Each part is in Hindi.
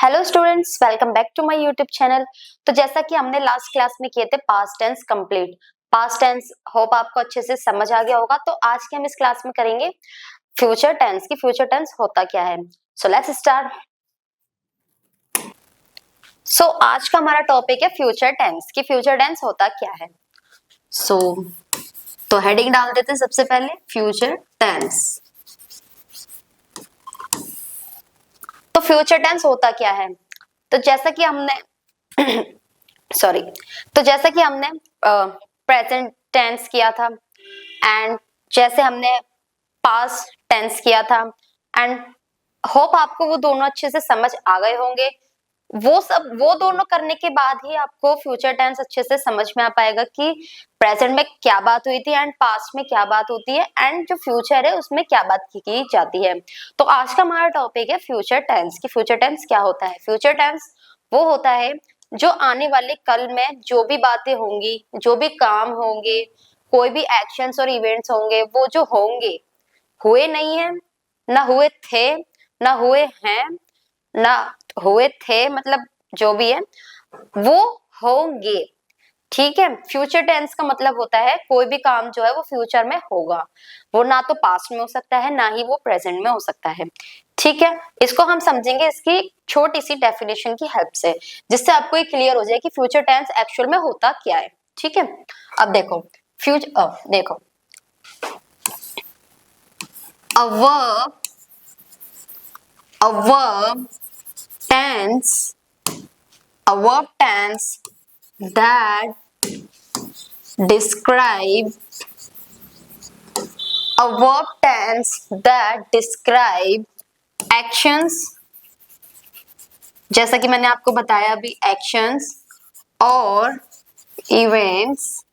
Hello students, welcome back to my YouTube channel. तो जैसा कि हमने लास्ट क्लास में किए थे past tense complete, past tense hope आपको अच्छे से समझ आ गया होगा। तो आज के हम इस क्लास में करेंगे फ्यूचर टेंस की फ्यूचर टेंस होता क्या है। So let's start. सो आज का हमारा टॉपिक है फ्यूचर टेंस की फ्यूचर टेंस होता क्या है। तो हेडिंग डाल देते हैं सबसे पहले फ्यूचर टेंस। तो फ्यूचर टेंस होता क्या है, तो जैसा कि हमने सॉरी तो जैसा कि हमने प्रेजेंट टेंस किया था एंड जैसे हमने पास्ट टेंस किया था एंड होप आपको वो दोनों अच्छे से समझ आ गए होंगे। वो दोनों करने के बाद ही आपको फ्यूचर टेंस अच्छे से समझ में आ पाएगा कि प्रेजेंट में क्या बात हुई थी एंड पास्ट में क्या बात होती है एंड जो फ्यूचर है उसमें क्या बात की जाती है। तो आज का हमारा टॉपिक है फ्यूचर टेंस की फ्यूचर टेंस क्या होता है। फ्यूचर टेंस वो होता है जो आने वाले कल में जो भी बातें होंगी, जो भी काम होंगे, कोई भी एक्शंस और इवेंट्स होंगे, वो जो होंगे, हुए नहीं है, ना हुए थे, ना हुए हैं, ना हुए थे, मतलब जो भी है वो होंगे। ठीक है, फ्यूचर टेंस का मतलब होता है कोई भी काम जो है वो फ्यूचर में होगा। वो ना तो पास्ट में हो सकता है, ना ही वो प्रेजेंट में हो सकता है। ठीक है, इसको हम समझेंगे इसकी छोटी सी डेफिनेशन की हेल्प से, जिससे आपको ये क्लियर हो जाए कि फ्यूचर टेंस एक्चुअल में होता क्या है। ठीक है, अब देखो देखो a verb tense a verb tense that describe a verb tense that describe actions, जैसा कि मैंने आपको बताया अभी, एक्शंस और इवेंट्स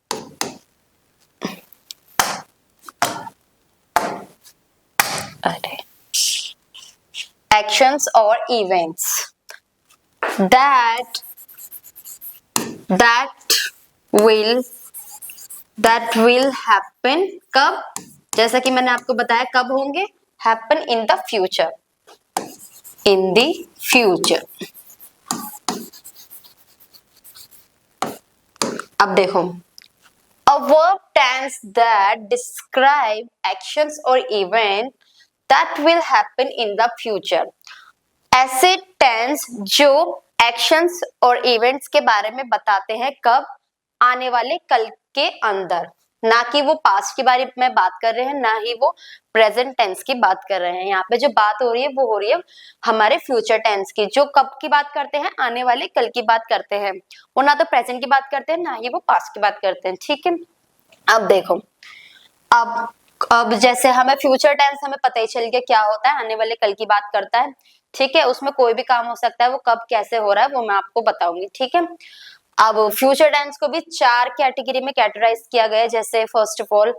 एक्शंस और इवेंट्स that will happen कब, जैसा कि मैंने आपको बताया कब होंगे, happen in the future, in the future। अब देखो, a verb tense that describe actions or event that will happen in the future, ऐसे टेंस जो एक्शंस और इवेंट्स के बारे में बताते हैं कब, आने वाले कल के अंदर, ना कि वो पास्ट के बारे में बात कर रहे हैं, ना ही वो प्रेजेंट टेंस की बात कर रहे हैं। यहाँ पे जो बात हो रही है वो हो रही है हमारे फ्यूचर टेंस की, जो कब की बात करते हैं, आने वाले कल की बात करते हैं। वो ना तो प्रेजेंट की बात करते हैं, ना ही वो पास्ट की बात करते हैं। ठीक है, अब देखो, अब जैसे हमें फ्यूचर टेंस हमें पता ही चल गया क्या होता है, आने वाले कल की बात करता है। ठीक है, उसमें कोई भी काम हो सकता है, वो कब कैसे हो रहा है वो मैं आपको बताऊंगी। ठीक है, अब फ्यूचर टेंस को भी चार कैटेगरी में कैटेगराइज किया गया है। जैसे फर्स्ट ऑफ ऑल,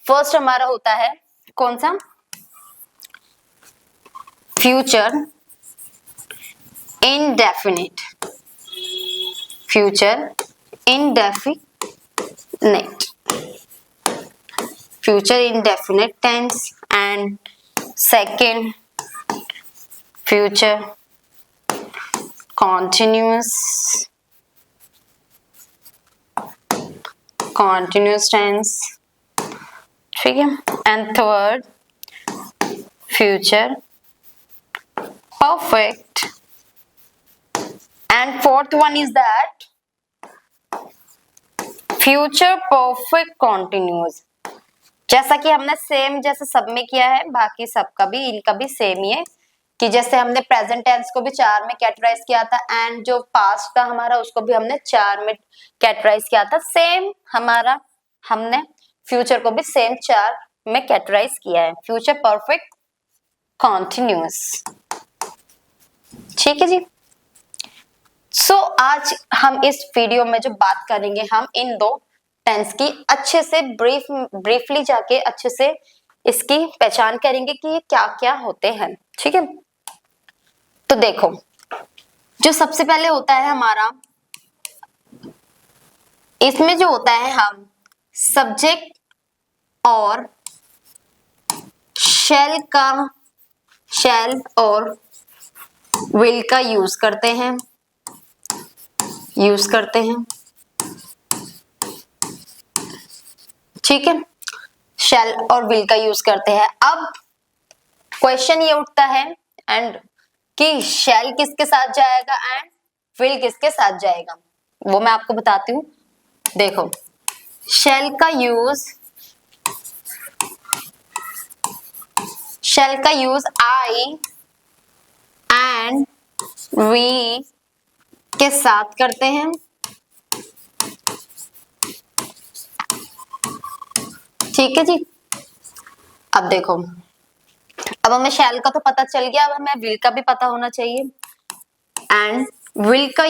फर्स्ट हमारा होता है कौन सा, future indefinite, future indefinite, future indefinite tense, and second future continuous tense। ठीक है, and third future perfect, and fourth one is that future perfect continuous। जैसा कि हमने सेम जैसे सब में किया है, बाकी सबका भी, इनका भी सेम ही है कि जैसे हमने प्रेजेंट टेंस को भी चार में कैटेगराइज किया था एंड जो पास्ट था हमारा उसको भी हमने चार में कैटेगराइज किया था, सेम हमारा हमने फ्यूचर को भी सेम चार में कैटेगराइज किया है, फ्यूचर परफेक्ट कॉन्टिन्यूअस। ठीक है जी। सो आज हम इस वीडियो में जो बात करेंगे, हम इन दो टेंस की अच्छे से ब्रीफली जाके अच्छे से इसकी पहचान करेंगे कि ये क्या क्या होते हैं। ठीक है, तो देखो, जो सबसे पहले होता है हमारा, इसमें जो होता है हम सब्जेक्ट और शेल और विल का यूज करते हैं, ठीक है, शैल और विल का यूज करते हैं। अब क्वेश्चन ये उठता है एंड कि शैल किसके साथ जाएगा एंड विल किसके साथ जाएगा, वो मैं आपको बताती हूँ। देखो, शैल का यूज आई एंड वी के साथ करते हैं, ठीक है जी। अब देखो, अब हमें शैल का तो पता चल गया, अब हमें विल का भी पता होना चाहिए। एंड विल का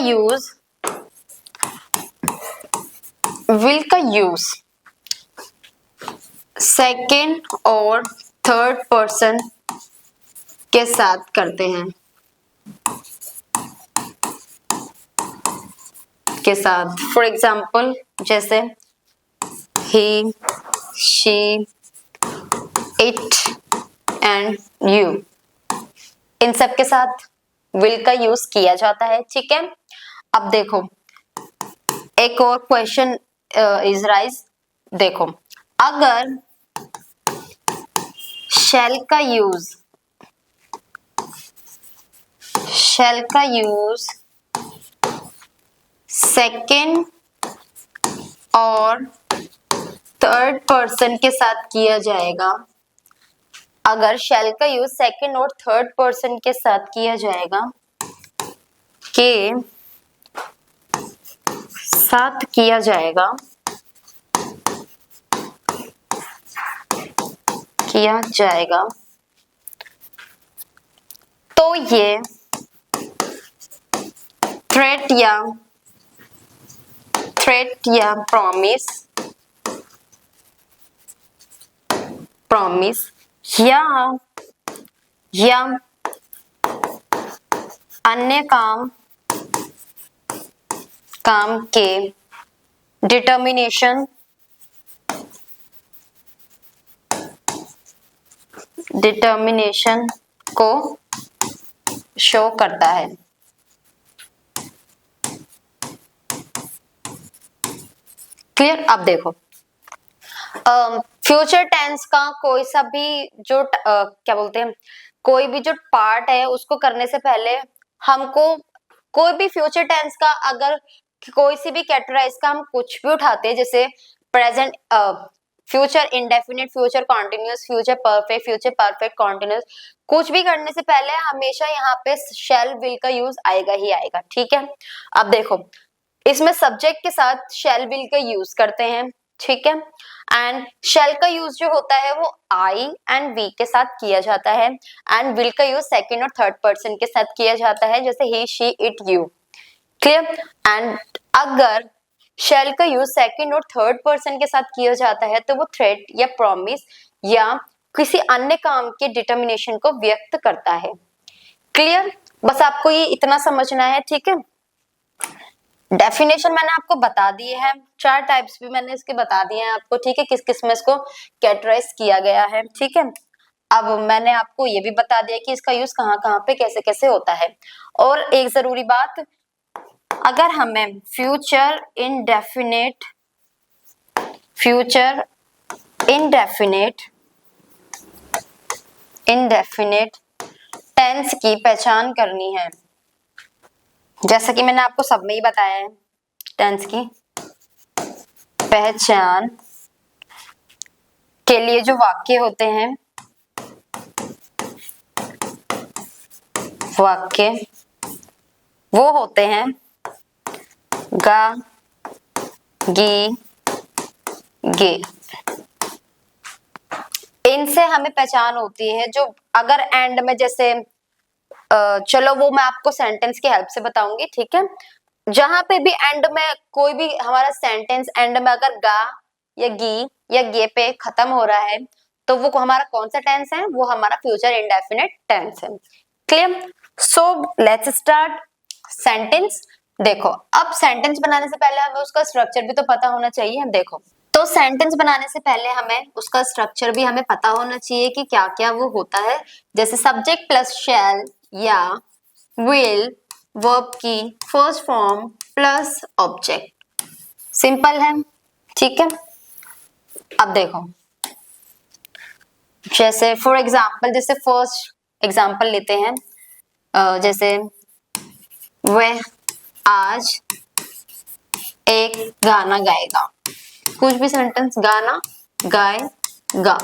यूज सेकेंड और थर्ड पर्सन के साथ करते हैं, के साथ। फॉर एग्जाम्पल जैसे he, she, it and you, इन सब के साथ विल का यूज किया जाता है, ठीक है। अब देखो, एक और क्वेश्चन इज राइज। देखो, अगर शैल का यूज सेकेंड और थर्ड पर्सन के साथ किया जाएगा, अगर शैल का यूज सेकेंड और थर्ड पर्सन के साथ किया जाएगा, तो ये थ्रेट या प्रॉमिस या अन्य काम के डिटर्मिनेशन को शो करता है। क्लियर? अब देखो, फ्यूचर टेंस का कोई सा भी जो क्या बोलते हैं, कोई भी जो पार्ट है उसको करने से पहले हमको कोई भी फ्यूचर टेंस का अगर कोई सी भी कैटेगराइज का हम कुछ भी उठाते हैं, जैसे present, future indefinite, future continuous, future perfect continuous, कुछ भी करने से पहले हमेशा यहाँ पे शैल विल का यूज आएगा ही आएगा, ठीक है। अब देखो, इसमें सब्जेक्ट के साथ शैल विल का यूज करते हैं, ठीक है। एंड शैल का यूज जो होता है वो आई एंड वी के साथ किया जाता है, एंड विल का यूज सेकेंड और थर्ड पर्सन के साथ किया जाता है, जैसे he, she, it, you. Clear? And अगर शैल का यूज सेकेंड और थर्ड पर्सन के साथ किया जाता है तो वो थ्रेट या प्रॉमिस या किसी अन्य काम के डिटर्मिनेशन को व्यक्त करता है। क्लियर? बस आपको ये इतना समझना है, ठीक है। डेफिनेशन मैंने आपको बता दिए हैं, 4 टाइप्स भी मैंने इसके बता दिए हैं आपको, ठीक है, किस किस में इसको कैटेगराइज किया गया है, ठीक है। अब मैंने आपको ये भी बता दिया कि इसका यूज कहाँ कहाँ पे कैसे कैसे होता है। और एक जरूरी बात, अगर हमें फ्यूचर इंडेफिनेट टेंस की पहचान करनी है, जैसा कि मैंने आपको सब में ही बताया है, टेंस की पहचान के लिए जो वाक्य होते हैं, वो होते हैं गा, गी, गे। इनसे हमें पहचान होती है, जो अगर एंड में जैसे चलो वो मैं आपको सेंटेंस की हेल्प से बताऊंगी, ठीक है। जहां पे भी एंड में कोई भी हमारा सेंटेंस एंड में अगर गा या गी या गे पे खत्म हो रहा है तो वो हमारा कौन सा टेंस है, वो हमारा फ्यूचर इंडेफिनिट टेंस है। Clear? So let's start sentence. देखो, अब सेंटेंस बनाने से पहले हमें उसका स्ट्रक्चर भी तो पता होना चाहिए। देखो, तो सेंटेंस बनाने से पहले हमें उसका स्ट्रक्चर भी हमें पता होना चाहिए कि क्या क्या वो होता है। जैसे सब्जेक्ट प्लस शैल या will वर्ब की first form plus object. Simple है, ठीक है। अब देखो, जैसे फॉर एग्जाम्पल, जैसे फर्स्ट एग्जाम्पल लेते हैं, जैसे वह आज एक गाना गाएगा। कुछ भी सेंटेंस, गाना गाएगा,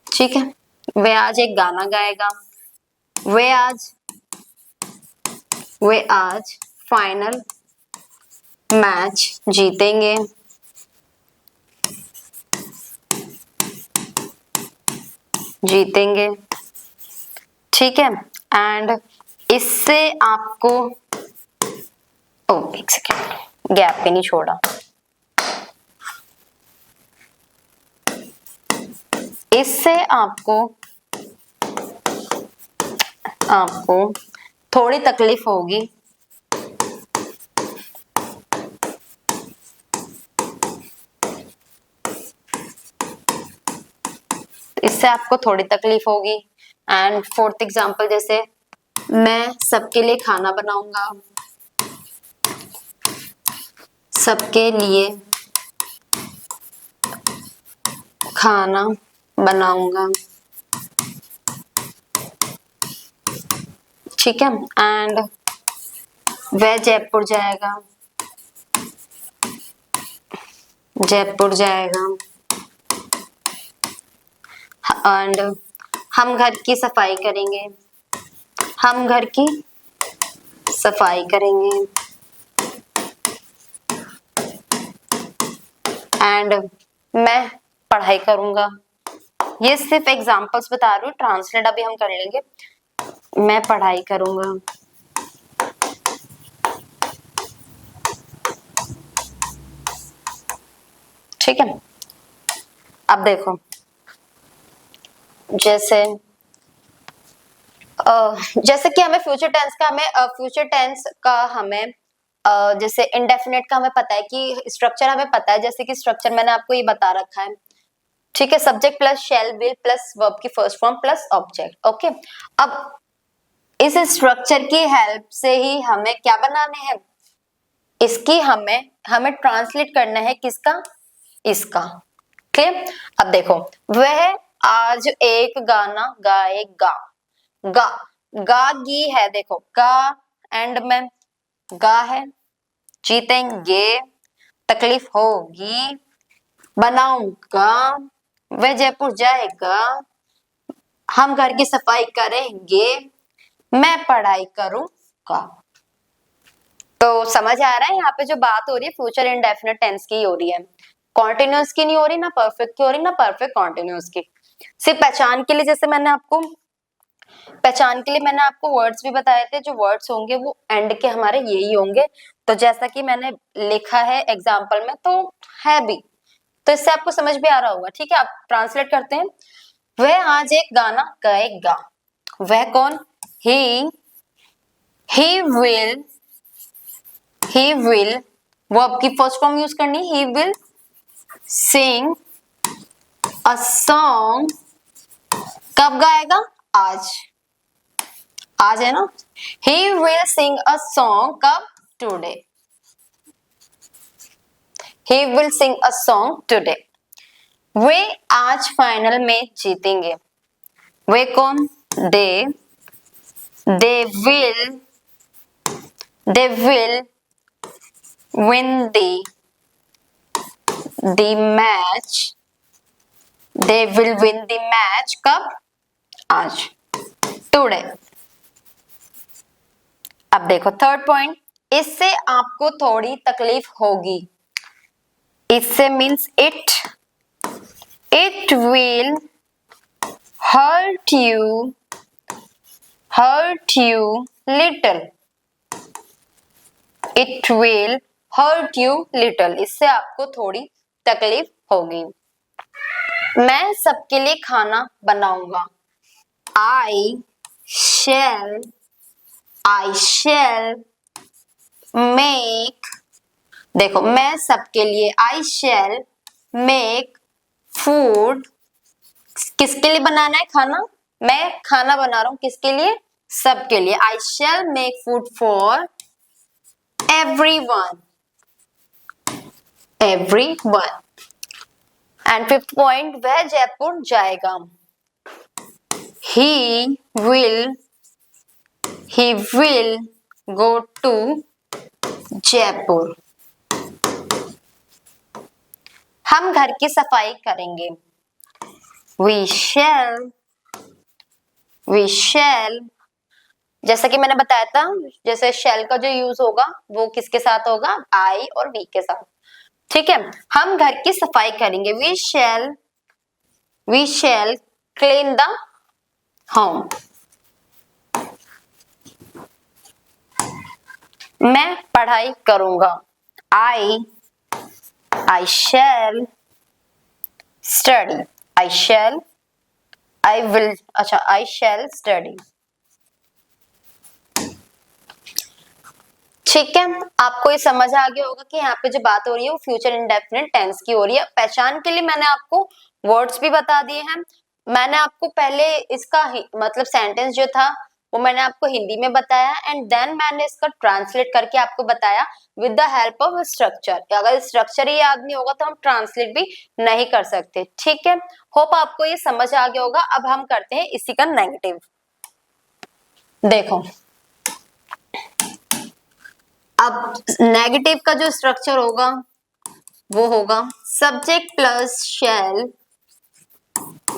ठीक है। वह आज एक गाना गाएगा। वे आज फाइनल मैच जीतेंगे। ठीक है। एंड इससे आपको, एक सेकेंड, गैप पे नहीं छोड़ा। इससे आपको थोड़ी तकलीफ होगी। इससे आपको थोड़ी तकलीफ होगी। एंड फोर्थ एग्जांपल, जैसे मैं सबके लिए खाना बनाऊंगा। सबके लिए खाना बनाऊंगा, ठीक है। एंड वह जयपुर जाएगा। एंड हम घर की सफाई करेंगे। एंड मैं पढ़ाई करूंगा। ये सिर्फ एग्जांपल्स बता रही हूँ, ट्रांसलेट अभी हम कर लेंगे। मैं पढ़ाई करूंगा। ठीक है। अब देखो, जैसे कि हमें फ्यूचर टेंस का हमें जैसे इंडेफिनेट का हमें पता है कि स्ट्रक्चर हमें पता है। जैसे कि स्ट्रक्चर मैंने आपको ये बता रखा है, ठीक है। Subject plus shall will plus verb की first form plus object. Okay, अब इस स्ट्रक्चर की हेल्प से ही हमें क्या बनाने हैं, इसकी हमें ट्रांसलेट करना है, किसका, इसका। क्लियर। अब देखो, वह आज एक गाना गाएगा। गी है, देखो गा एंड में गा है। जीतेंगे, तकलीफ होगी। बनाऊंगा, वह जयपुर जाएगा। हम घर की सफाई करेंगे। मैं पढ़ाई करूंगा। तो समझ आ रहा है, यहाँ पे जो बात हो रही है फ्यूचर इंडेफिनिट टेंस की हो रही है, कॉन्टिन्यूअस की नहीं हो रही, ना परफेक्ट की हो रही, ना परफेक्ट कॉन्टिन्यूअस की। सिर्फ पहचान के लिए, जैसे मैंने आपको वर्ड्स भी बताए थे। जो वर्ड्स होंगे वो एंड के हमारे यही होंगे। तो जैसा कि मैंने लिखा है एग्जाम्पल में, तो है भी, तो इससे आपको समझ भी आ रहा होगा। ठीक है, आप ट्रांसलेट करते हैं। वह आज एक गाना गाएगा। वह कौन, he will वर्ब की फर्स्ट फॉर्म यूज करनी। he will sing a song। कब गाएगा, आज है ना। he will sing a song कब, today। he will sing a song today। वे आज फाइनल में जीतेंगे। वे कौन, they will win the match। they will win the match कब, आज, today। अब देखो थर्ड पॉइंट, इससे आपको थोड़ी तकलीफ होगी। इससे means it will hurt you little। it will hurt you little, इससे आपको थोड़ी तकलीफ होगी। मैं सबके लिए खाना बनाऊंगा। I shall make, देखो मैं सबके लिए, I shall make food। किसके लिए बनाना है खाना, मैं खाना बना रहा हूं, किसके लिए, सबके लिए। I shall make food for everyone, everyone. And fifth point, वह जयपुर जाएगा। he will he will go to Jaipur. हम घर की सफाई करेंगे। we shall, जैसा कि मैंने बताया था, जैसे shall का जो यूज होगा वो किसके साथ होगा, I और we के साथ। ठीक है, हम घर की सफाई करेंगे। we shall clean the home। मैं पढ़ाई करूंगा। I shall study। I shall study। ठीक है, आपको ये समझ आ गया होगा कि यहाँ पे जो बात हो रही है वो फ्यूचर इंडेफिनिट टेंस की हो रही है। पहचान के लिए मैंने आपको वर्ड्स भी बता दिए हैं। मैंने आपको पहले इसका मतलब सेंटेंस जो था वो मैंने आपको हिंदी में बताया एंड देन मैंने इसका ट्रांसलेट करके आपको बताया with the help of structure. अगर स्ट्रक्चर ही याद नहीं होगा तो हम ट्रांसलेट भी नहीं कर सकते। ठीक है, होप आपको ये समझ आ गया होगा। अब हम करते हैं इसी का नेगेटिव। देखो, अब नेगेटिव का जो स्ट्रक्चर होगा वो होगा subject plus shall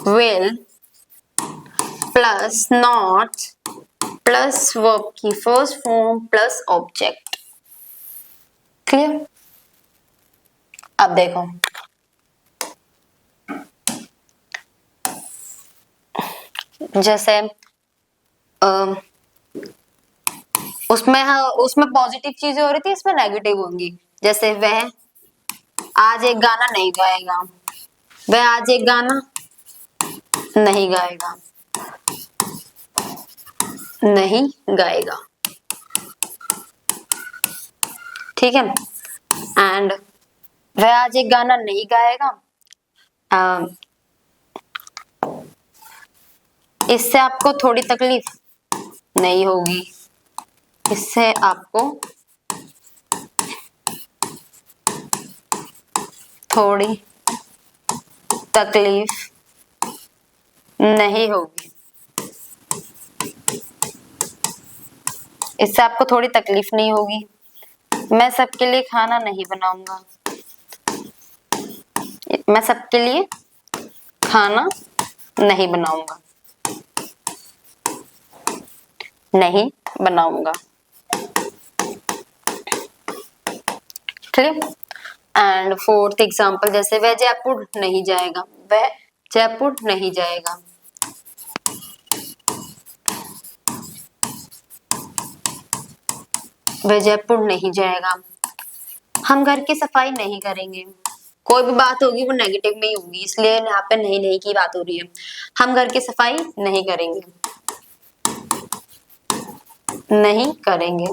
will plus not plus verb की first form plus object. Clear? अब देखो, जैसे उसमें पॉजिटिव चीजें हो रही थी, इसमें नेगेटिव होंगी। जैसे वह आज एक गाना नहीं गाएगा, वह आज एक गाना नहीं गाएगा, नहीं गाएगा। ठीक है, एंड वह आज एक गाना नहीं गाएगा, इससे आपको थोड़ी तकलीफ नहीं होगी, इससे आपको थोड़ी तकलीफ नहीं होगी, इससे आपको थोड़ी तकलीफ नहीं होगी। मैं सबके लिए खाना नहीं बनाऊंगा, मैं सबके लिए खाना नहीं बनाऊंगा, नहीं बनाऊंगा। क्लियर? एंड फोर्थ एग्जांपल, जैसे वह जयपुर नहीं जाएगा, वह जयपुर नहीं जाएगा, वह जयपुर नहीं जाएगा। हम घर की सफाई नहीं करेंगे। कोई भी बात होगी वो नेगेटिव में ही होगी, इसलिए यहाँ पे नहीं की बात हो रही है। हम घर की सफाई नहीं करेंगे, नहीं करेंगे।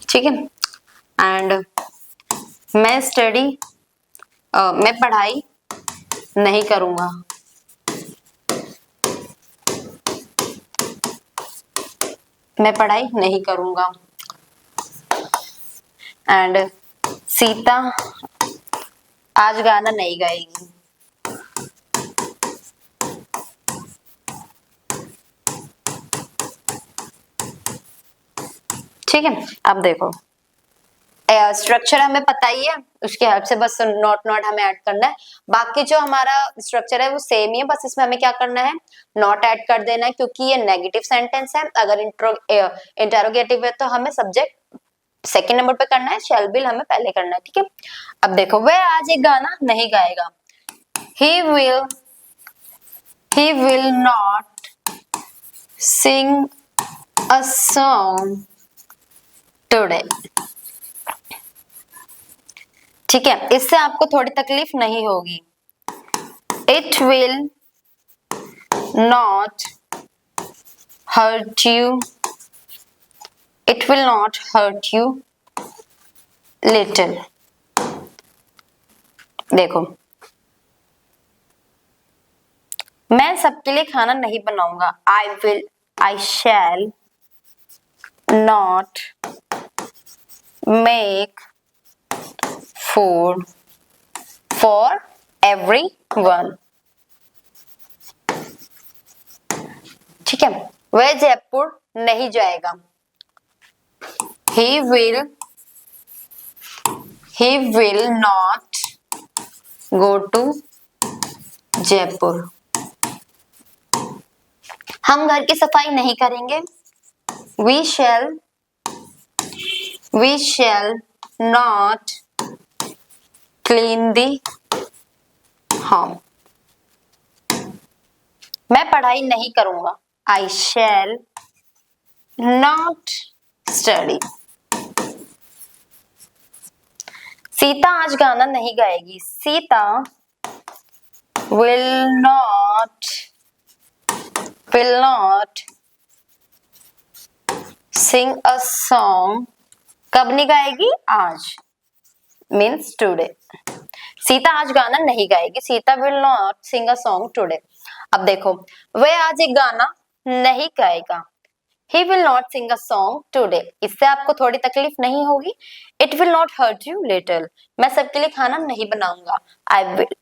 ठीक है, एंड मैं पढ़ाई नहीं करूंगा, मैं पढ़ाई नहीं करूंगा। एंड सीता आज गाना नहीं गाएगी, ठीक है। अब देखो, स्ट्रक्चर हमें पता ही है, उसके हेल्प से बस नॉट हमें ऐड करना है। बाकी जो हमारा स्ट्रक्चर है वो सेम ही है, बस इसमें हमें क्या करना है, नॉट ऐड कर देना है, क्योंकि ये नेगेटिव सेंटेंस है। अगर इंटरोगेटिव है तो हमें सब्जेक्ट सेकंड नंबर पे करना है, शैल विल हमें पहले करना है। ठीक है, अब देखो, वह आज एक गाना नहीं गाएगा, he will not sing a song today। ठीक है, इससे आपको थोड़ी तकलीफ नहीं होगी। It will not hurt you, it will not hurt you little। देखो, मैं सबके लिए खाना नहीं बनाऊंगा। I shall not make food for everyone. ठीक है, वह जयपुर नहीं जाएगा। he will not go to Jaipur. हम घर की सफाई नहीं करेंगे। we shall not clean the home। मैं पढ़ाई नहीं करूंगा। I shall not study। Sita आज गाना नहीं गाएगी। Sita will not sing a song। कब नहीं गाएगी? आज, मीन्स टुडे। सीता आज गाना नहीं गाएगी। Sita will not sing a song today। अब देखो, वह आज एक गाना नहीं गाएगा। He will not sing a song today। इससे आपको थोड़ी तकलीफ नहीं होगी। It will not hurt you little। मैं सबके लिए खाना नहीं बनाऊंगा।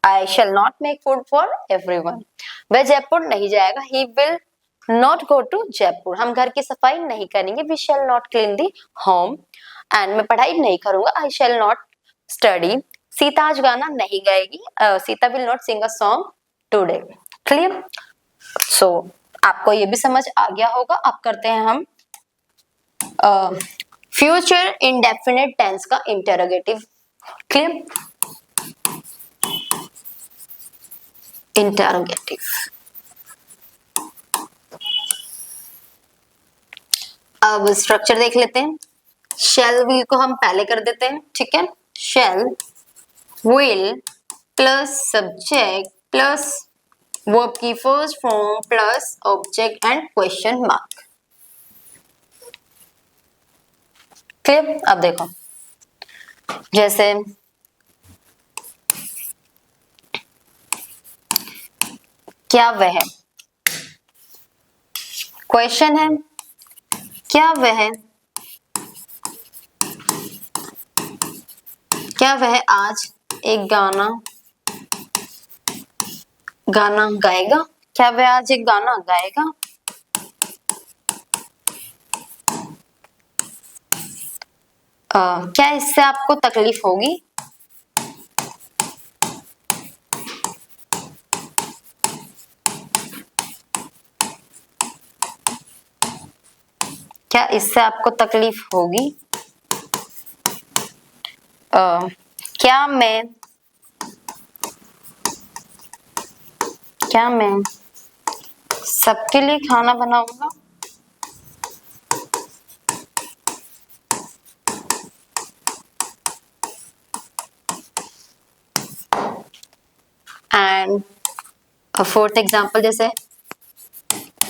I shall not make food for everyone। वह जयपुर नहीं जाएगा। He will not go to Jaipur. हम घर की सफाई नहीं करेंगे। We shall not clean the home। And मैं पढ़ाई नहीं करूंगा। I shall not study। Sita आज गाना नहीं गाएगी। Sita will not sing a song today। Clear? So आपको ये भी समझ आ गया होगा। अब करते हैं हम फ्यूचर इंडेफिनिट टेंस का इंटरोगेटिव। क्लियर? इंटरोगेटिव, अब स्ट्रक्चर देख लेते हैं। शेल विल को हम पहले कर देते हैं। ठीक है, shall will plus subject plus verb की first form plus object and question mark. Clear? अब देखो, जैसे क्या वह, क्वेश्चन है, क्या वह आज एक गाना गाएगा? क्या वह आज एक गाना गाएगा? क्या इससे आपको तकलीफ होगी? क्या इससे आपको तकलीफ होगी? क्या मैं सबके लिए खाना बनाऊंगा? एंड फोर्थ एग्जाम्पल, जैसे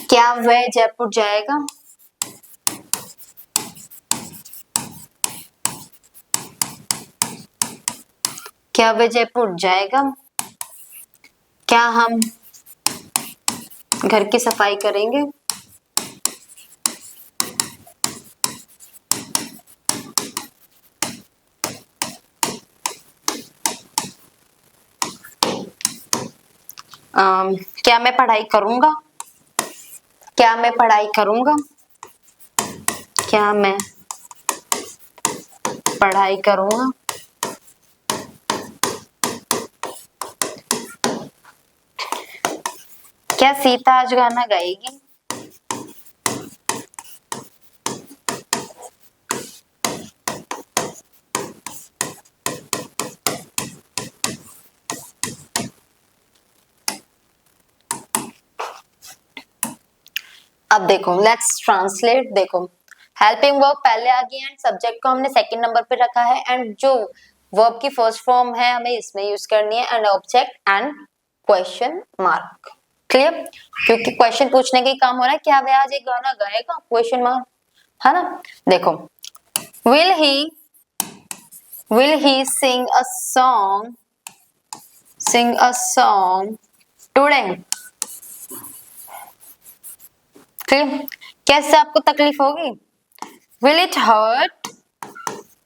क्या वह जयपुर जाएगा? क्या वह जयपुर जाएगा? क्या हम घर की सफाई करेंगे? क्या मैं पढ़ाई करूंगा? क्या मैं पढ़ाई करूंगा? क्या मैं पढ़ाई करूंगा? क्या सीता आज गाना गाएगी? अब देखो, लेट्स ट्रांसलेट। देखो, हेल्पिंग वर्ब पहले आ गई एंड सब्जेक्ट को हमने सेकंड नंबर पे रखा है एंड जो वर्ब की फर्स्ट फॉर्म है हमें इसमें यूज करनी है and object and question mark. Clear? क्योंकि क्वेश्चन पूछने का ही काम हो रहा है। क्या वह आज एक गाना गाएगा? क्वेश्चन मार्क, है ना? देखो, will he sing a song today? ठीक, कैसे आपको तकलीफ होगी? Will it hurt,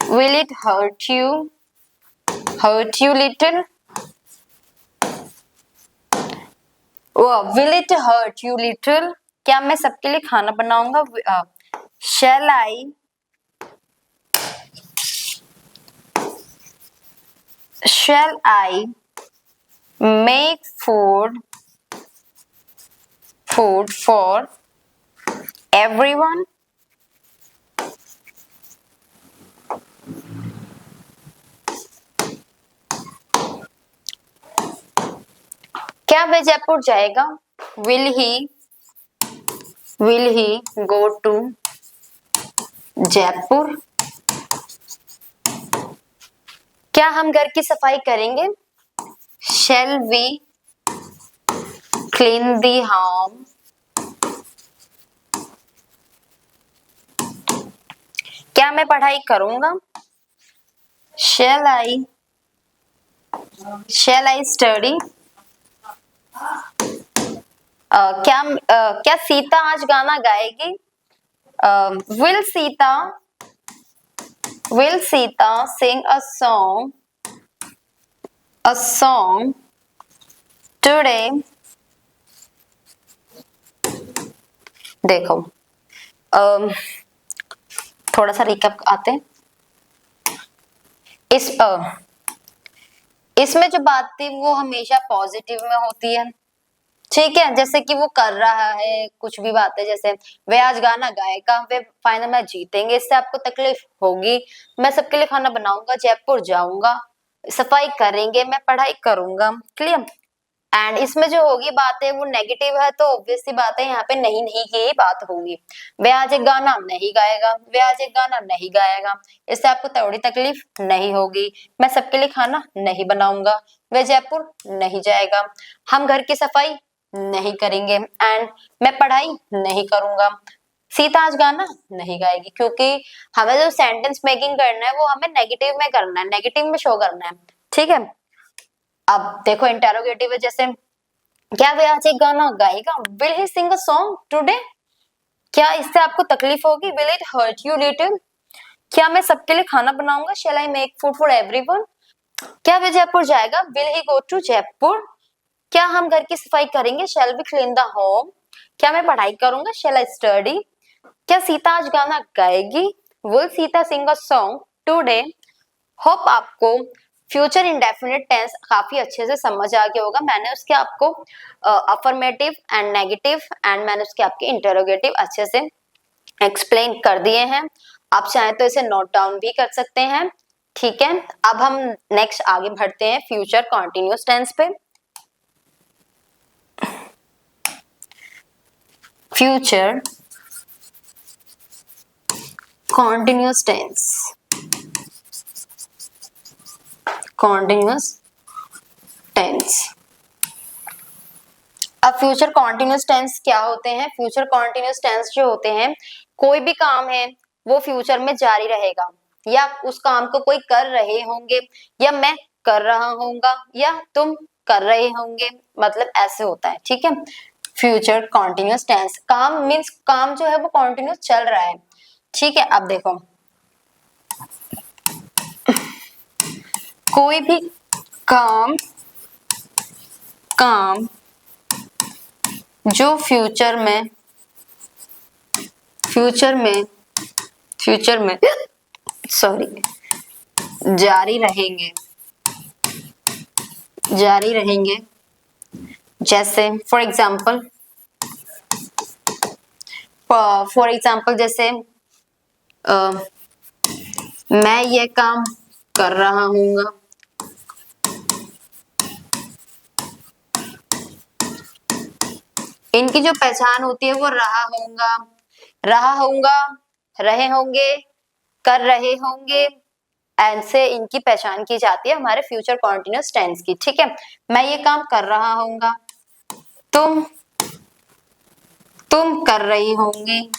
will it hurt you little, will it hurt you little, क्या मैं सबके लिए खाना बनाऊंगा? Shall I make food for everyone? क्या वह जयपुर जाएगा? Will he go to Jaipur? क्या हम घर की सफाई करेंगे? Shall we clean the home? क्या मैं पढ़ाई करूंगा? Shall I study? क्या सीता आज गाना गाएगी? Will Sita sing a song today? देखो, थोड़ा सा रिकैप आते हैं। इसमें जो बात थी वो हमेशा पॉजिटिव में होती है, ठीक है। जैसे कि वो कर रहा है कुछ भी बात है, जैसे वे आज गाना गाएगा, वे फाइनल मैच जीतेंगे, इससे आपको तकलीफ होगी। मैं सबके लिए खाना बनाऊंगा, जयपुर जाऊंगा, सफाई करेंगे, मैं पढ़ाई करूंगा। क्लियर? एंड इसमें जो होगी बात है वो नेगेटिव है, तो ऑब्वियस सी बात है यहाँ पे नहीं नहीं की ही बात होगी। वे आज एक गाना नहीं गाएगा, वे आज एक गाना नहीं गाएगा, इससे आपको थोड़ी तकलीफ नहीं होगी। मैं सबके लिए खाना नहीं बनाऊंगा, वे जयपुर नहीं जाएगा, हम घर की सफाई नहीं करेंगे, एंड मैं पढ़ाई नहीं करूंगा। सीता आज गाना नहीं गाएगी, क्योंकि हमें जो सेंटेंस मेकिंग करना है वो हमें नेगेटिव में करना है, नेगेटिव में शो करना है, ठीक है। अब देखो इंटेरोगेटिव है, जैसे क्या वे आज एक गाना गाएगा? Will he sing a song today? क्या इससे आपको तकलीफ होगी? Will it hurt you little? क्या मैं सबके लिए खाना बनाऊंगा? Shall I make food for everyone? क्या वे जयपुर जाएगा? Will he go to Jaipur? क्या हम घर की सफाई करेंगे? Shall we clean the home? क्या मैं पढ़ाई करूंगा? Shall I study? क्या सीता आज गाना गाएगी? Will Sita sing a song today? Hope आपको फ्यूचर इंडेफिनिट टेंस काफी अच्छे से समझ आ गया होगा। मैंने उसके आपको अफर्मेटिव एंड नेगेटिव एंड मैंने उसके आपके इंटरोगेटिव अच्छे से एक्सप्लेन कर दिए हैं। आप चाहें तो इसे नोट डाउन भी कर सकते हैं, ठीक है। अब हम नेक्स्ट आगे बढ़ते हैं फ्यूचर कॉन्टिन्यूअस टेंस पे। Future continuous tense, continuous tense. अब फ्यूचर कॉन्टिन्यूअस टेंस क्या होते हैं? फ्यूचर कॉन्टिन्यूअस टेंस जो होते हैं, कोई भी काम है वो फ्यूचर में जारी रहेगा, या उस काम को कोई कर रहे होंगे, या मैं कर रहा होऊंगा, या तुम कर रहे होंगे, मतलब ऐसे होता है, ठीक है। फ्यूचर कॉन्टिन्यूअस टेंस, काम मीन्स काम जो है वो कॉन्टिन्यूअस चल रहा है, ठीक है। अब देखो, कोई भी काम जो फ्यूचर में सॉरी जारी रहेंगे, जैसे फॉर एग्जाम्पल जैसे मैं ये काम कर रहा हूँगा, इनकी जो पहचान होती है वो रहा होऊंगा, रहे होंगे, कर रहे होंगे, ऐसे इनकी पहचान की जाती है हमारे फ्यूचर कॉन्टिन्यूअस टेंस की, ठीक है। मैं ये काम कर रहा होऊंगा, तुम कर रही होंगी,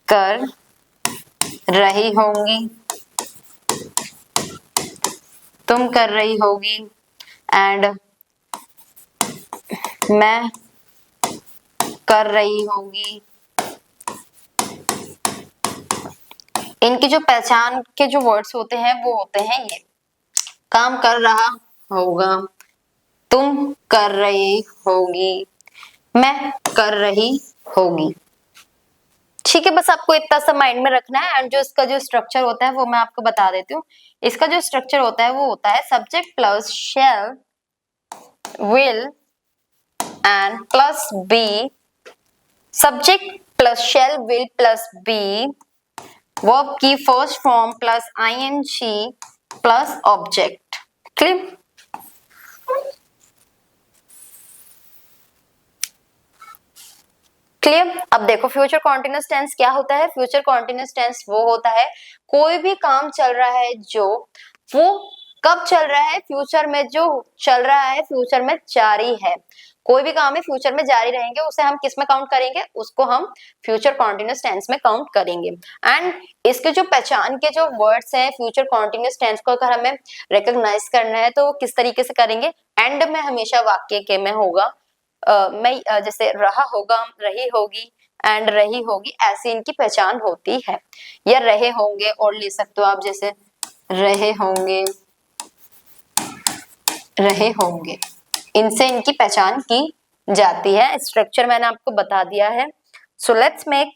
कर रही होंगी, तुम कर रही होगी, एंड मैं कर रही होगी। इनकी जो पहचान के जो वर्ड्स होते हैं वो होते हैं ये, काम कर रहा होगा, तुम कर रही होगी, मैं कर रही होगी। ठीक है, बस आपको इतना सा माइंड में रखना है। एंड जो इसका जो स्ट्रक्चर होता है वो मैं आपको बता देती हूँ। इसका जो स्ट्रक्चर होता है वो होता है subject plus shall, will and plus be, subject plus shall, will plus be, verb की first form plus ING plus object. Clear? Clear? अब देखो फ्यूचर कॉन्टिन्यूअस टेंस क्या होता है। फ्यूचर कॉन्टिन्यूअस टेंस वो होता है कोई भी काम चल रहा है जो वो कब चल रहा है, फ्यूचर में जो चल रहा है, फ्यूचर में जारी है। कोई भी काम है फ्यूचर में जारी रहेंगे, उसे हम किस में काउंट करेंगे, उसको हम फ्यूचर कॉन्टिन्यूअस टेंस में काउंट करेंगे। एंड इसके जो पहचान के जो वर्ड्स हैं फ्यूचर कॉन्टिन्यूअस टेंस को अगर हमें रिकॉग्नाइज करना है तो वो किस तरीके से करेंगे, एंड में हमेशा वाक्य के में होगा मैं जैसे रहा होगा, रही होगी एंड रही होगी, ऐसी इनकी पहचान होती है। या रहे होंगे और ले सकते हो आप, जैसे रहे होंगे, रहे होंगे, इनसे इनकी पहचान की जाती है। स्ट्रक्चर मैंने आपको बता दिया है। सो लेट्स मेक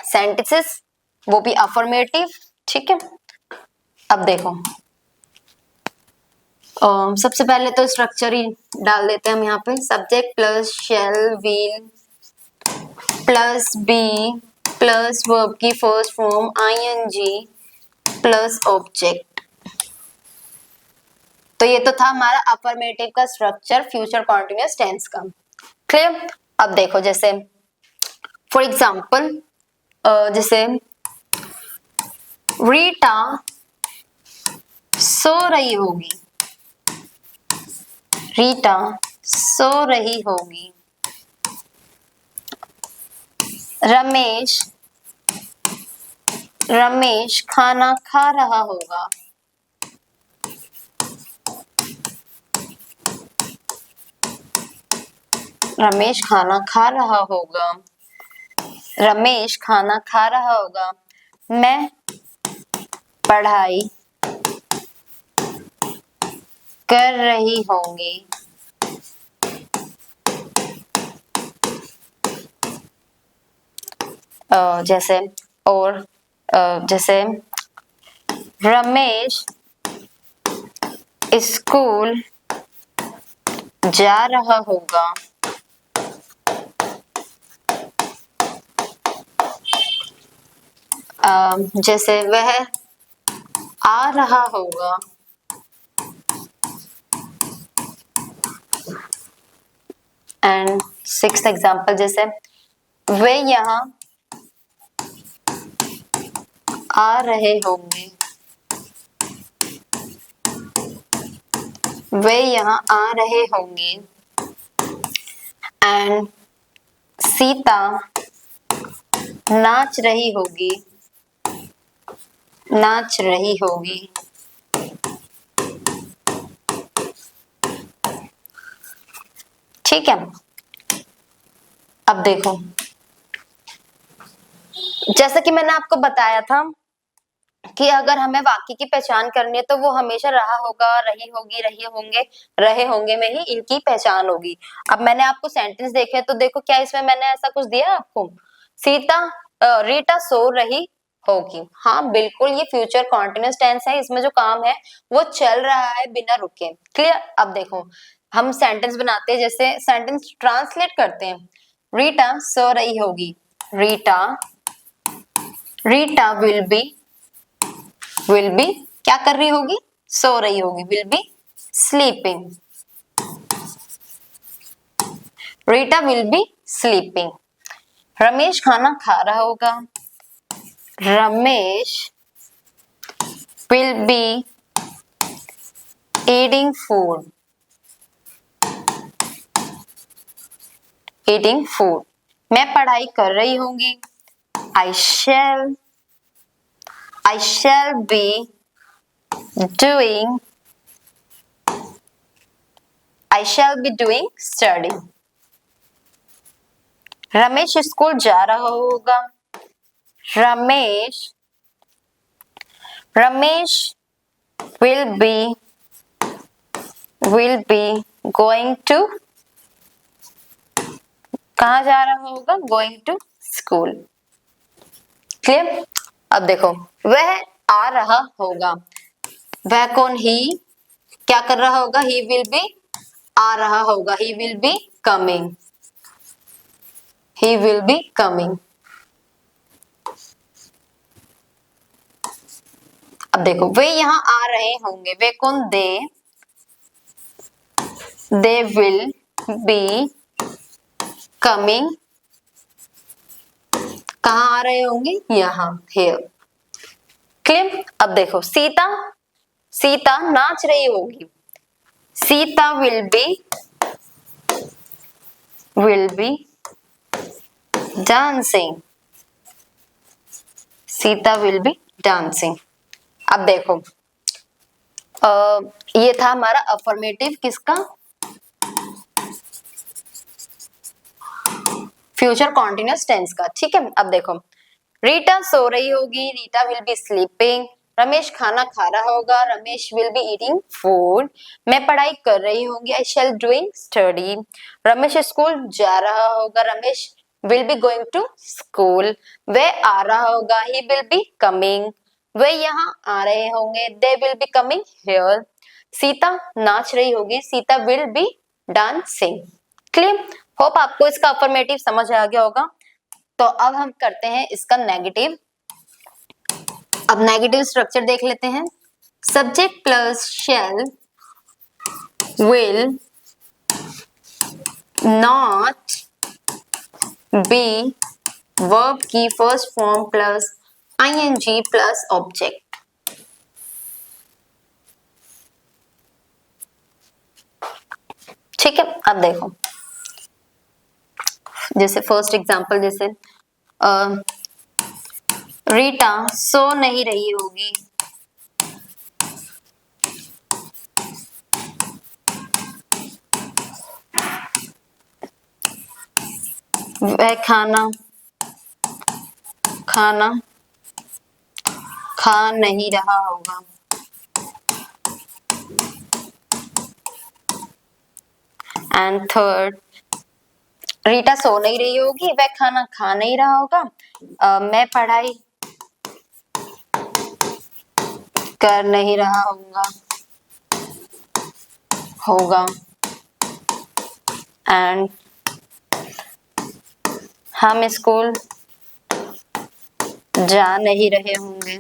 सेंटेंसेस, वो भी अफर्मेटिव। ठीक है, अब देखो सबसे पहले तो स्ट्रक्चर ही डाल देते हैं हम यहाँ पे। Subject plus shall, will plus be plus verb की first form ING plus object. तो ये तो था हमारा अफर्मेटिव का स्ट्रक्चर फ्यूचर कॉन्टिन्यूअस टेंस का। क्लियर? अब देखो जैसे फॉर एग्जाम्पल जैसे रीटा सो रही होगी, रीटा सो रही होगी। रमेश, रमेश खाना खा रहा होगा। रमेश खाना खा रहा होगा, रमेश खाना खा रहा होगा। मैं पढ़ाई कर रही होंगी। जैसे और जैसे रमेश स्कूल जा रहा होगा। जैसे वह आ रहा होगा। एंड सिक्स्थ एग्जाम्पल जैसे वे यहाँ आ रहे होंगे, वे यहाँ आ रहे होंगे। एंड सीता नाच रही होगी, नाच रही होगी। ठीक है, अब देखो जैसा कि मैंने आपको बताया था कि अगर हमें वाक्य की पहचान करनी है तो वो हमेशा रहा होगा, रही होगी, रही होंगे, रहे होंगे में ही इनकी पहचान होगी। अब मैंने आपको सेंटेंस देखे तो देखो क्या इसमें मैंने ऐसा कुछ दिया आपको, सीता रीटा सो रही होगी। हाँ बिल्कुल, ये फ्यूचर कॉन्टिन्यूअस टेंस है, इसमें जो काम है वो चल रहा है बिना रुके। क्लियर? अब देखो हम सेंटेंस बनाते हैं, जैसे सेंटेंस ट्रांसलेट करते हैं। रीटा सो रही होगी, रीटा, रीटा विल बी क्या कर रही होगी, सो रही होगी, will be sleeping. Rita will be sleeping. Ramesh खाना खा रहा होगा, Ramesh will be eating food, eating food. मैं पढ़ाई कर रही होंगी, I shall be doing, I shall be doing study। Ramesh school जा रहा होगा। Ramesh will be going to, कहाँ जा रहा होगा? Going to school। क्लियर? अब देखो, वह आ रहा होगा, वह कौन? ही क्या कर रहा होगा? ही विल बी आ रहा होगा, he will be coming, he will be coming. अब देखो, वे यहाँ आ रहे होंगे, वे कौन? दे विल बी कमिंग, कहाँ आ रहे होंगे? यहाँ, here। क्लियर? अब देखो, सीता नाच रही होगी, Sita will be dancing, Sita will be dancing. अब देखो, ये था हमारा अफर्मेटिव किसका? फ्यूचर कॉन्टिन्यूअस टेंस का। ठीक है, अब देखो, रीटा सो रही होगी, Rita will be sleeping. Ramesh खाना खा रहा होगा, Ramesh will be eating food. मैं पढ़ाई कर रही होंगी, I shall doing study. Ramesh school जा रहा होगा, Ramesh will be going to school. वह आ रहा होगा, ही विल बी कमिंग। वे यहाँ आ रहे होंगे, they will be coming here. Sita नाच रही होगी, Sita will be dancing. Clear? Hope आपको इसका अफर्मेटिव समझ आ गया होगा। तो अब हम करते हैं इसका नेगेटिव। अब नेगेटिव स्ट्रक्चर देख लेते हैं। Subject plus shall will not be verb की first form plus ING plus object. ठीक है, अब देखो, जैसे फर्स्ट एग्जांपल, जैसे रीटा सो नहीं रही होगी, वह खाना खा नहीं रहा होगा। एंड थर्ड, रीटा सो नहीं रही होगी, वह खाना खा नहीं रहा होगा। मैं पढ़ाई कर नहीं रहा होगा। एंड हम स्कूल जा नहीं रहे होंगे।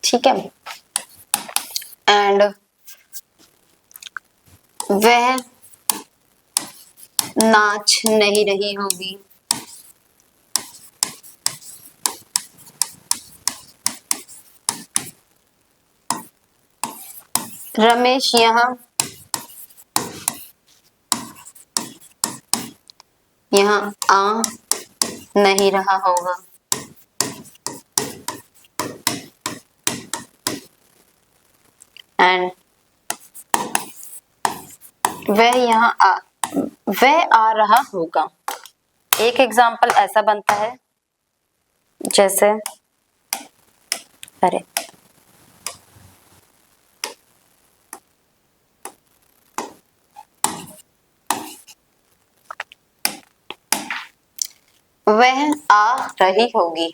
ठीक है, एंड वह नाच नहीं रही होगी। रमेश यहाँ आ नहीं रहा होगा। एंड वह आ रहा होगा। एक एग्जाम्पल ऐसा बनता है, जैसे अरे वह आ रही होगी।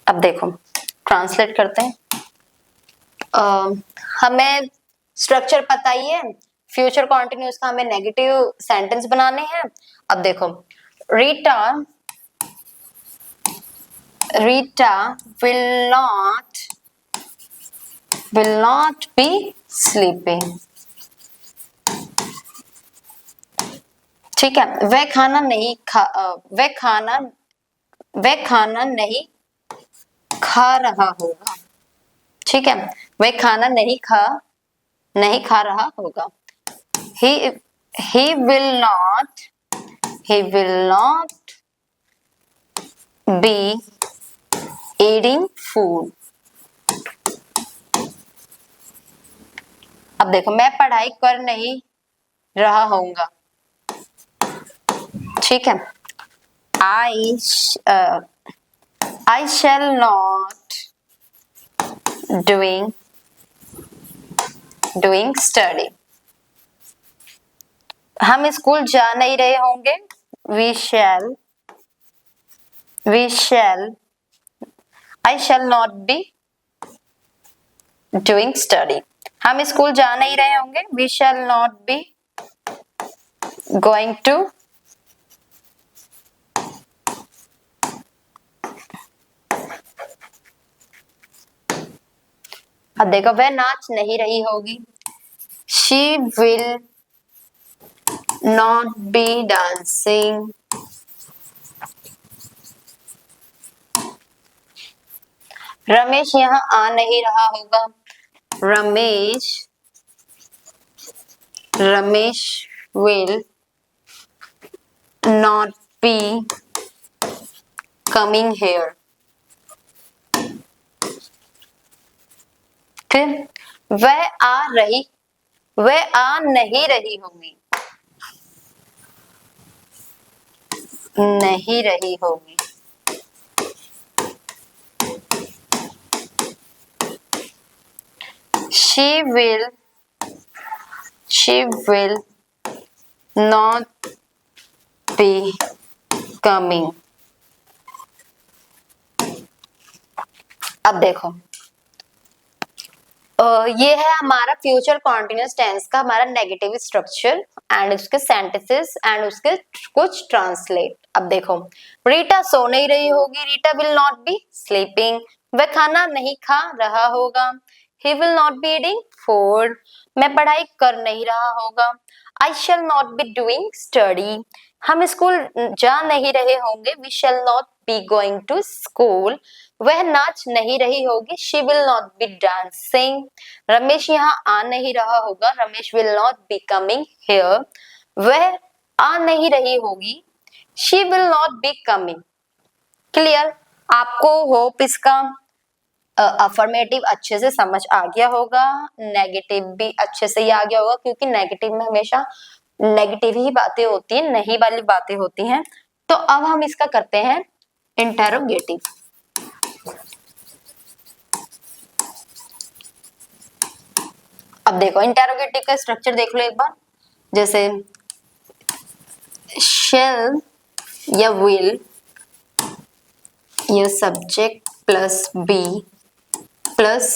अब देखो, ट्रांसलेट करते हैं। हमें स्ट्रक्चर पता ही है, फ्यूचर कॉन्टिन्यूअस का हमें नेगेटिव सेंटेंस बनाने हैं। अब देखो, Rita will not be sleeping। ठीक है, वह खाना नहीं खा रहा होगा। ठीक है, वह खाना नहीं खा रहा होगा। he will not be eating food. अब देखो, मैं पढ़ाई कर नहीं रहा होऊंगा, ठीक है। I shall not doing study. हम स्कूल जा नहीं रहे होंगे, we shall I shall not be doing study. हम स्कूल जा नहीं रहे होंगे, we shall not be going to अब देखो, वह नाच नहीं रही होगी, she will not be dancing. Ramesh यहाँ आ नहीं रहा होगा, Ramesh will not be coming here. फिर वह आ नहीं रही होगी, she will not be coming. अब देखो, ये है हमारा फ्यूचर कॉन्टिन्यूअस टेंस का हमारा नेगेटिव स्ट्रक्चर एंड उसके सेंटेंसेस एंड उसके कुछ ट्रांसलेट। अब देखो, रीटा सो नहीं रही होगी, Rita will not B sleeping. वह खाना नहीं खा रहा होगा, he will not be eating food. मैं पढ़ाई कर नहीं रहा होगा, I shall not be doing study. हम स्कूल जा नहीं रहे होंगे, we shall not be going to school. वह नाच नहीं रही होगी, she will not be dancing. Ramesh यहाँ आ नहीं रहा होगा, Ramesh will not be coming here. वह आ नहीं रही होगी, she will not be coming. Clear? आपको होप इसका अफर्मेटिव अच्छे से समझ आ गया होगा, नेगेटिव भी अच्छे से ही आ गया होगा, क्योंकि नेगेटिव में हमेशा नेगेटिव ही बातें होती हैं, नहीं वाली बातें होती हैं। तो अब हम इसका करते हैं इंटेरोगेटिव। अब देखो, इंटेरोगेटिव का स्ट्रक्चर देख लो एक बार, जैसे shall या will या subject plus be plus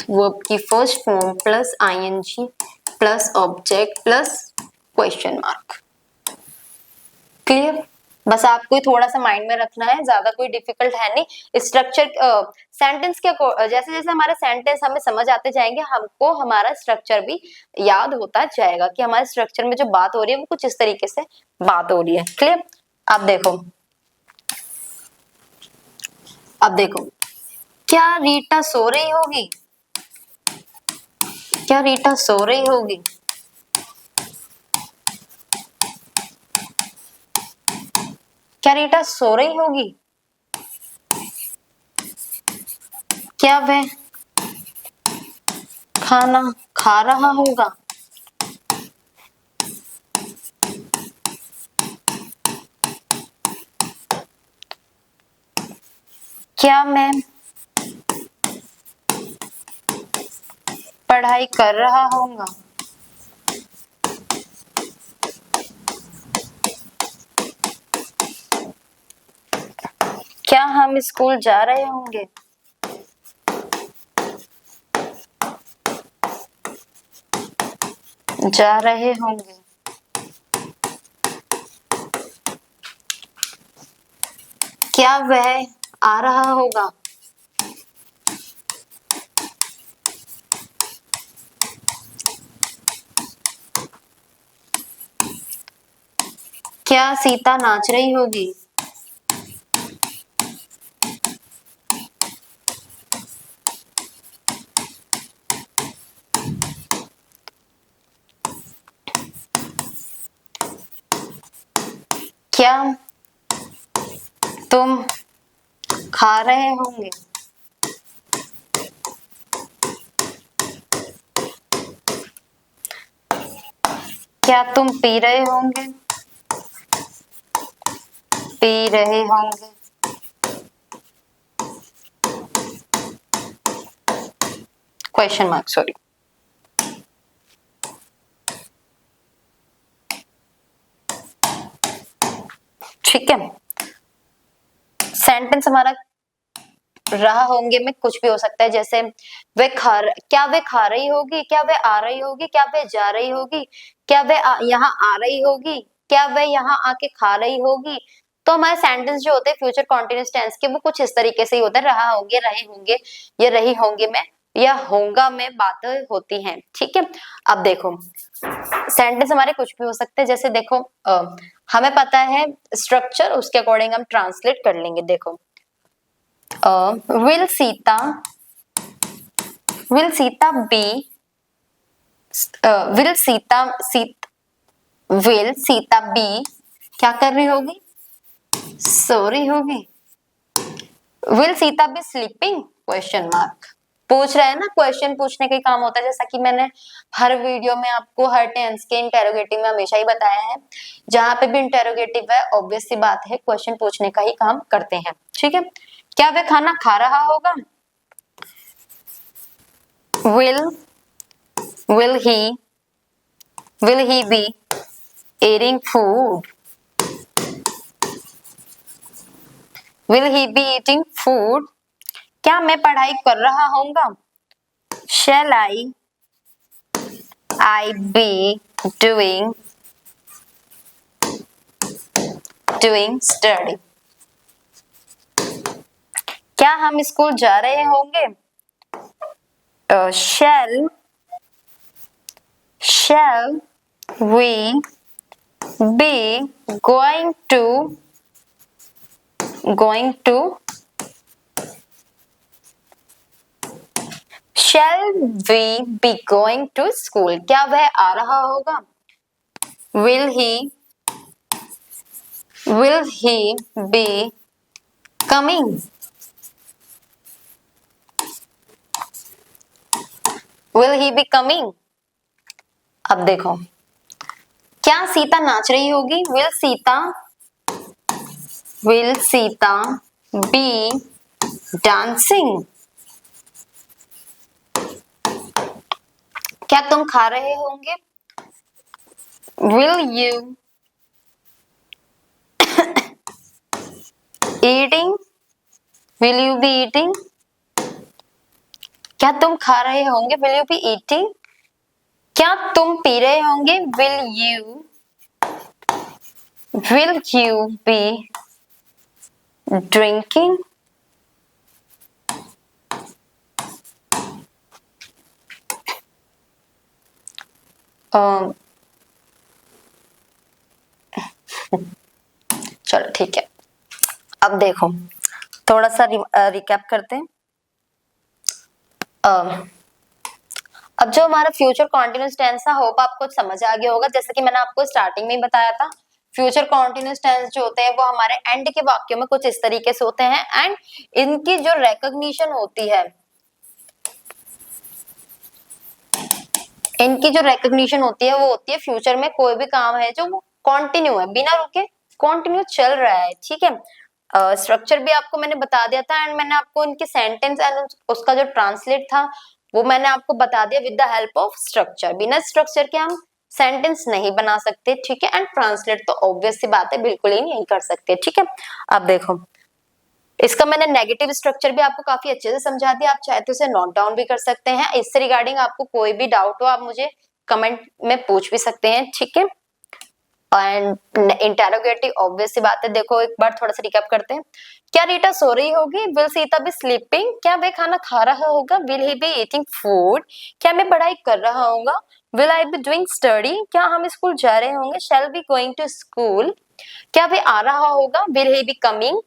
verb की first form plus ING plus object plus question mark. Clear? बस आपको थोड़ा सा माइंड में रखना है, ज्यादा कोई डिफिकल्ट है नहीं। स्ट्रक्चर सेंटेंस के जैसे जैसे हमारे सेंटेंस हमें समझ आते जाएंगे, हमको हमारा स्ट्रक्चर भी याद होता जाएगा कि हमारे स्ट्रक्चर में जो बात हो रही है वो कुछ इस तरीके से बात हो रही है। क्लियर? अब देखो, क्या रीटा सो रही होगी? क्या रीटा सो रही होगी? क्या रीटा सो रही होगी? क्या वह खाना खा रहा होगा? क्या मैं पढ़ाई कर रहा होऊंगा? क्या हम स्कूल जा रहे होंगे? जा रहे होंगे। क्या वह आ रहा होगा? क्या सीता नाच रही होगी? क्या तुम खा रहे होंगे, क्या तुम पी रहे होंगे, पी रहे होंगे, क्वेश्चन मार्क, सॉरी। ठीक है, सेंटेंस हमारा रहा होंगे में कुछ भी हो सकता है, जैसे क्या वे खा रही होगी, क्या वे आ रही होगी, क्या वे जा रही होगी, क्या वे यहाँ आ रही होगी, क्या वे यहाँ आके खा रही होगी। तो हमारे सेंटेंस जो होते हैं फ्यूचर कॉन्टिन्यूअस टेंस के, वो कुछ इस तरीके से ही होते हैं, रहा होंगे, रहे होंगे, या रही होंगे में, या होगा में बातें होती हैं। ठीक है, अब देखो सेंटेंस हमारे कुछ भी हो सकते हैं, जैसे देखो हमें पता है स्ट्रक्चर, उसके अकॉर्डिंग हम ट्रांसलेट कर लेंगे। देखो will Sita be will Sita be क्या कर रही होगी, सो रही होगी। will Sita be sleeping, question mark. पूछ रहे हैं ना, क्वेश्चन पूछने का ही काम होता है, जैसा कि मैंने हर वीडियो में आपको हर टेंस के इंटेरोगेटिव में हमेशा ही बताया है, जहां पे भी इंटेरोगेटिव है ऑब्वियस सी बात है क्वेश्चन पूछने का ही काम करते हैं। ठीक है, क्या वह खाना खा रहा होगा, will he be eating food, will he be eating food, क्या मैं पढ़ाई कर रहा होऊंगा, shall I be doing study, क्या हम स्कूल जा रहे होंगे, shall we be going to shall we be going to school, क्या वह आ रहा होगा, will he be coming, will he be coming। अब देखो क्या सीता नाच रही होगी, will सीता be dancing, क्या तुम खा रहे होंगे, will you be eating, क्या तुम खा रहे होंगे, will you be eating, क्या तुम पी रहे होंगे, will you be drinking, चलो ठीक है, अब देखो थोड़ा सा रिकैप करते हैं। अब जो हमारा फ्यूचर कॉन्टिन्यूअस टेंस था, होप आपको समझ आ गया होगा। जैसे कि मैंने आपको स्टार्टिंग में ही बताया था, फ्यूचर कॉन्टिन्यूअस टेंस जो होते हैं वो हमारे एंड के वाक्यों में कुछ इस तरीके से होते हैं, एंड इनकी जो रिकॉग्निशन होती है, वो होती है फ्यूचर में कोई भी काम है जो कंटिन्यू है, बिना रुके कंटिन्यू चल रहा है। ठीक है, स्ट्रक्चर भी आपको मैंने बता दिया था, एंड मैंने आपको इनके सेंटेंस एंड उसका जो ट्रांसलेट था वो मैंने आपको बता दिया with the help of structure. बिना स्ट्रक्चर के हम सेंटेंस नहीं बना सकते। ठीक है, एंड ट्रांसलेट तो ऑब्वियस सी बात है, बिल्कुल ही नहीं कर सकते। ठीक है, अब देखो इसका मैंने नेगेटिव स्ट्रक्चर भी आपको काफी अच्छे से समझा दिया, आप चाहे तो इसे नोट डाउन भी कर सकते हैं। इससे रिगार्डिंग आपको कोई भी डाउट हो आप मुझे कमेंट में पूछ भी सकते हैं। ठीक है, एंड इंटेरोगेटिव ऑब्वियस सी बात है। देखो एक बार थोड़ा सा रिकैप करते हैं। क्या रीटा सो रही होगी, विल सीता बी स्लीपिंग, क्या वे खाना खा रहा होगा, will he be eating food, क्या मैं पढ़ाई कर रहा होगा, will I be doing study, क्या हम स्कूल जा रहे होंगे, shall be going to school, क्या वे आ रहा होगा, विल ही बी कमिंग,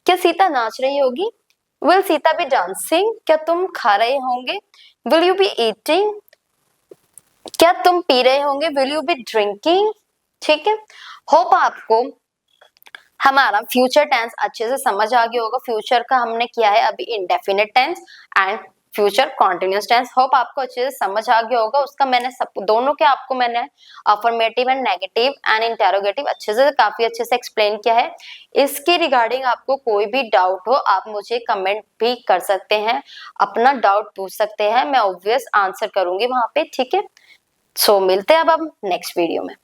क्या सीता नाच रही होगी, विल सीता बी डांसिंग, क्या तुम खा रहे होंगे, विल यू बी ईटिंग, क्या तुम पी रहे होंगे, विल यू बी ड्रिंकिंग। ठीक है, होप आपको हमारा फ्यूचर टेंस अच्छे से समझ आ गया होगा। फ्यूचर का हमने किया है अभी indefinite tense and future continuous tense. Hope आपको अच्छे से समझ आ गया होगा। उसका मैंने सब दोनों के आपको मैंने affirmative and negative and interrogative अच्छे से काफी अच्छे से एक्सप्लेन किया है। इसके रिगार्डिंग आपको कोई भी डाउट हो आप मुझे कमेंट भी कर सकते हैं, अपना डाउट पूछ सकते हैं, मैं ऑब्वियस आंसर करूंगी वहां पे, ठीक है। सो मिलते हैं अब हम नेक्स्ट वीडियो में।